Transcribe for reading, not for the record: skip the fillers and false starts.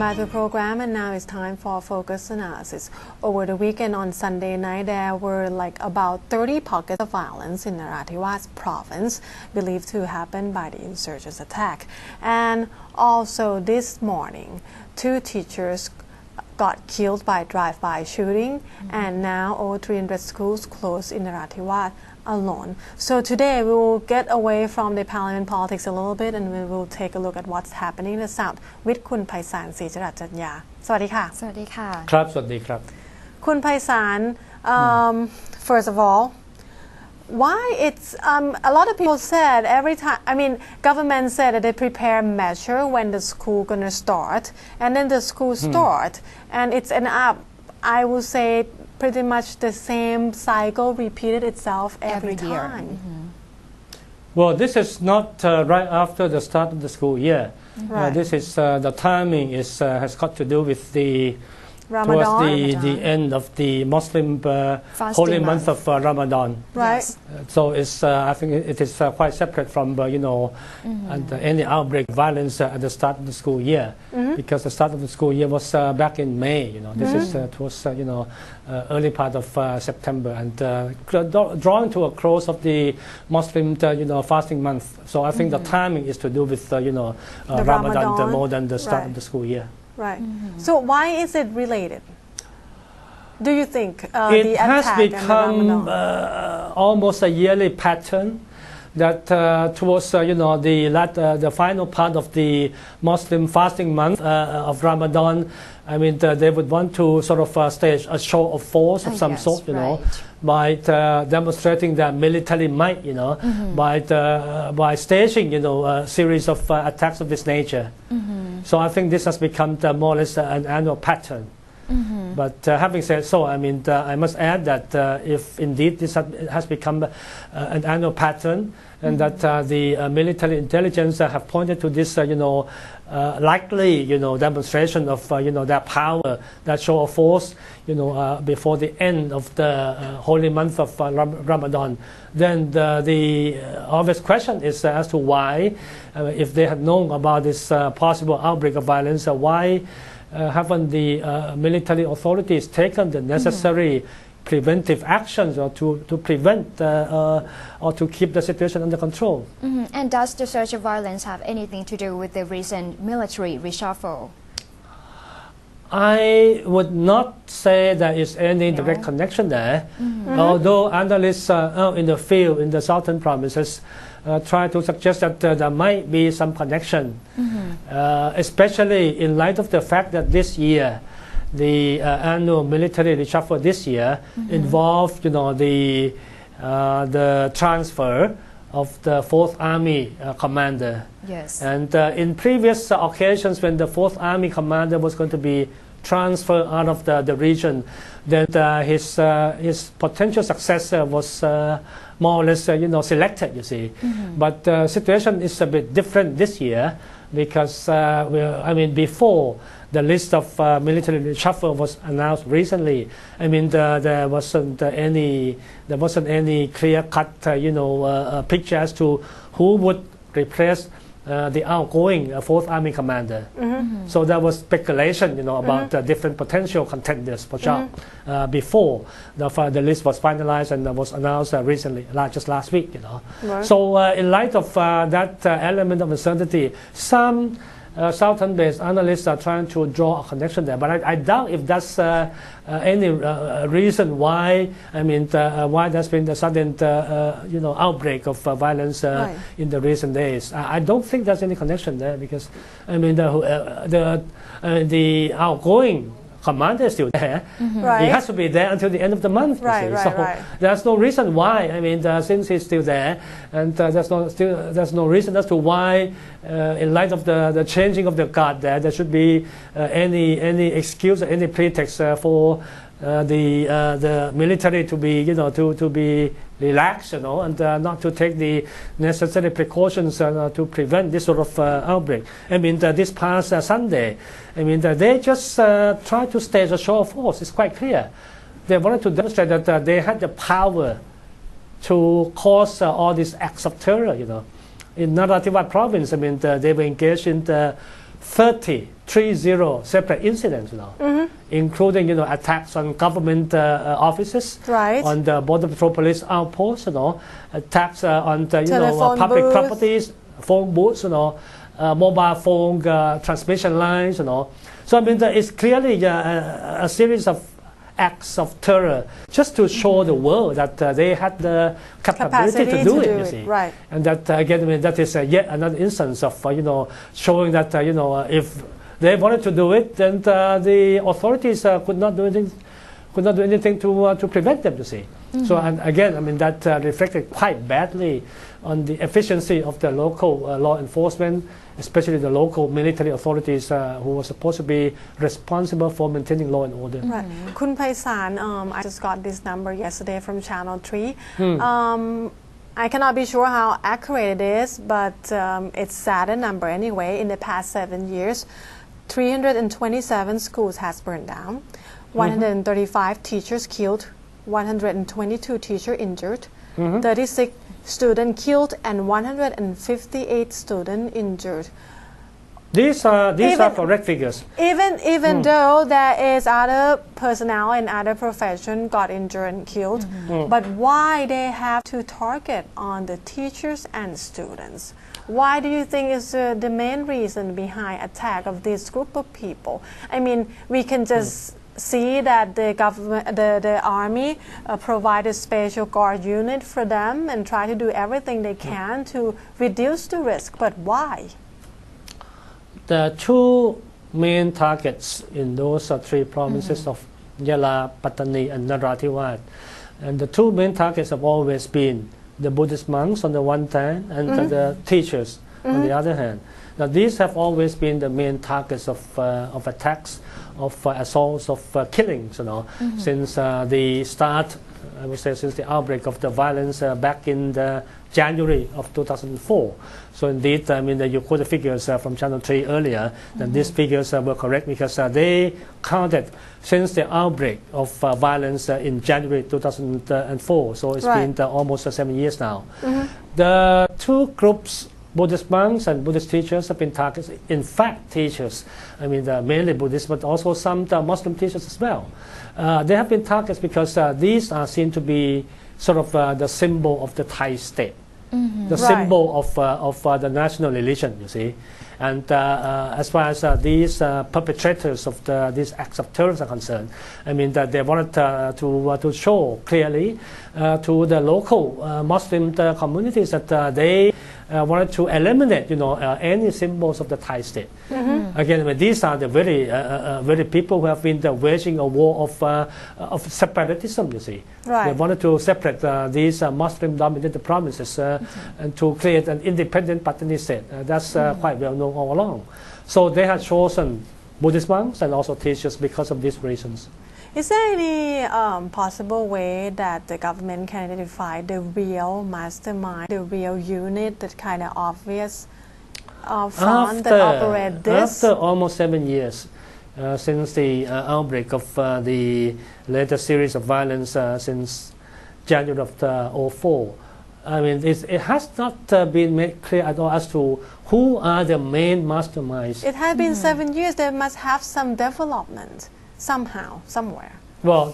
back to the program, and now it's time for focus analysis. Over the weekend on Sunday night, there were like about 30 pockets of violence in Narathiwat province, believed to happen by the insurgents' attack. And also this morning, 2 teachers got killed by drive-by shooting, and now over 300 schools closed in Narathiwat alone. So today we will get away from the parliament politics a little bit, and we will take a look at what's happening in the South with คุณไพศาล ศรีจรัสจัญญา สวัสดีค่ะ สวัสดีค่ะ ครับ สวัสดีครับ คุณไพศาล first of all, why it's a lot of people said every time, I mean, government said that they prepare measure when the school gonna start, and then the school start, and it's an up, I would say, pretty much the same cycle repeated itself every time. Well, this is not right after the start of the school year. Right. This is the timing is has got to do with the Ramadan. towards the end of the Muslim holy month of Ramadan. Right. So it's I think it is quite separate from any outbreak of violence at the start of the school year, because the start of the school year was back in May. This is towards early part of September, and drawing to a close of the Muslim fasting month. So I think the timing is to do with Ramadan more than the start of the school year. Right. So why is it related? Do you think it has become almost a yearly pattern that towards the final part of the Muslim fasting month of Ramadan, I mean they would want to sort of stage a show of force of some sort, by demonstrating their military might, by staging a series of attacks of this nature. So I think this has become more or less an annual pattern. But having said so, I mean, I must add that if indeed this has become an annual pattern, and that the military intelligence have pointed to this, likely, demonstration of, their power, that show of force, before the end of the holy month of Ramadan, then the obvious question is as to why, if they had known about this possible outbreak of violence, why haven't the military authorities taken the necessary preventive actions or to prevent or to keep the situation under control? And does the surge of violence have anything to do with the recent military reshuffle? I would not say there is any direct connection there, although analysts out in the field in the southern provinces try to suggest that there might be some connection, especially in light of the fact that this year the annual military reshuffle this year involved, the transfer of the 4th Army commander. Yes. And in previous occasions, when the 4th Army commander was going to be transferred out of the region, then his potential successor was more or less, selected. You see, but the situation is a bit different this year, because before the list of military reshuffle was announced recently, I mean, there wasn't any clear-cut picture as to who would replace the outgoing 4th Army commander. So there was speculation, about different potential contenders for job before the list was finalized and was announced recently, just last week. Right. So in light of that element of uncertainty, some Southern-based analysts are trying to draw a connection there, but I doubt if that's any reason why. I mean, why there's been the sudden, outbreak of violence in the recent days. I don't think there's any connection there, because I mean, the outgoing commander is still there. He has to be there until the end of the month. So there's no reason why. I mean, since he's still there, and there's no reason as to why, in light of the changing of the guard there should be any excuse or any pretext for the military to be to be relaxed, and not to take the necessary precautions to prevent this sort of outbreak. I mean, this past Sunday, I mean, they just tried to stage a show of force. It's quite clear. They wanted to demonstrate that they had the power to cause all these acts of terror. In Narathiwat province, I mean, they were engaged in the 30 separate incidents, including attacks on government offices, on the border patrol police outposts, attacks on the public properties, phone booths, mobile phone transmission lines, So I mean, it's clearly a series of acts of terror just to show the world that they had the capability to do it, you see. Right. And that again, I mean, that is yet another instance of showing that if they wanted to do it, then the authorities could not do anything to prevent them, you see. So and again, I mean, that reflected quite badly on the efficiency of the local law enforcement, especially the local military authorities who were supposed to be responsible for maintaining law and order. Right. Kun Paisal, I just got this number yesterday from Channel 3. I cannot be sure how accurate it is, but it's sad a number anyway. In the past 7 years, 327 schools has burned down, 135 teachers killed, 122 teachers injured, 36 students killed, and 158 students injured. These are correct figures. Even though there is other personnel in other professions got injured and killed, but why they have to target on the teachers and students? Why do you think is the main reason behind attack of this group of people? I mean, we can just see that the government, the army, provide a special guard unit for them and try to do everything they can to reduce the risk. But why? The two main targets in those three provinces of Yala, Pattani, and Narathiwat, and the two main targets have always been the Buddhist monks on the one hand and the teachers on the other hand. Now these have always been the main targets of attacks, of assaults, of killings, since the start, I would say, since the outbreak of the violence back in January of 2004. So indeed, I mean, you quoted the figures from Channel 3 earlier, and these figures were correct because they counted since the outbreak of violence in January 2004. So it's been almost 7 years now. The two groups, Buddhist monks and Buddhist teachers, have been targets. In fact, teachers, I mean, mainly Buddhist, but also some Muslim teachers as well. They have been targets because these are seen to be sort of the symbol of the Thai state, the symbol of the national religion, you see. And as far as these perpetrators of these acts of terror are concerned, I mean, that they wanted to show clearly to the local Muslim communities that they wanted to eliminate, any symbols of the Thai state. Again, I mean, these are the very people who have been waging a war of separatism, you see. They wanted to separate these Muslim-dominated provinces and to create an independent Pattani state. That's quite well known all along. So they had chosen Buddhist monks and also teachers because of these reasons. Is there any possible way that the government can identify the real mastermind, the real unit, that kind of obvious front that operate this? After almost 7 years since the outbreak of the latest series of violence since January of 2004, I mean, it has not been made clear at all as to who are the main masterminds. It has been 7 years. There must have some development somehow, somewhere. Well,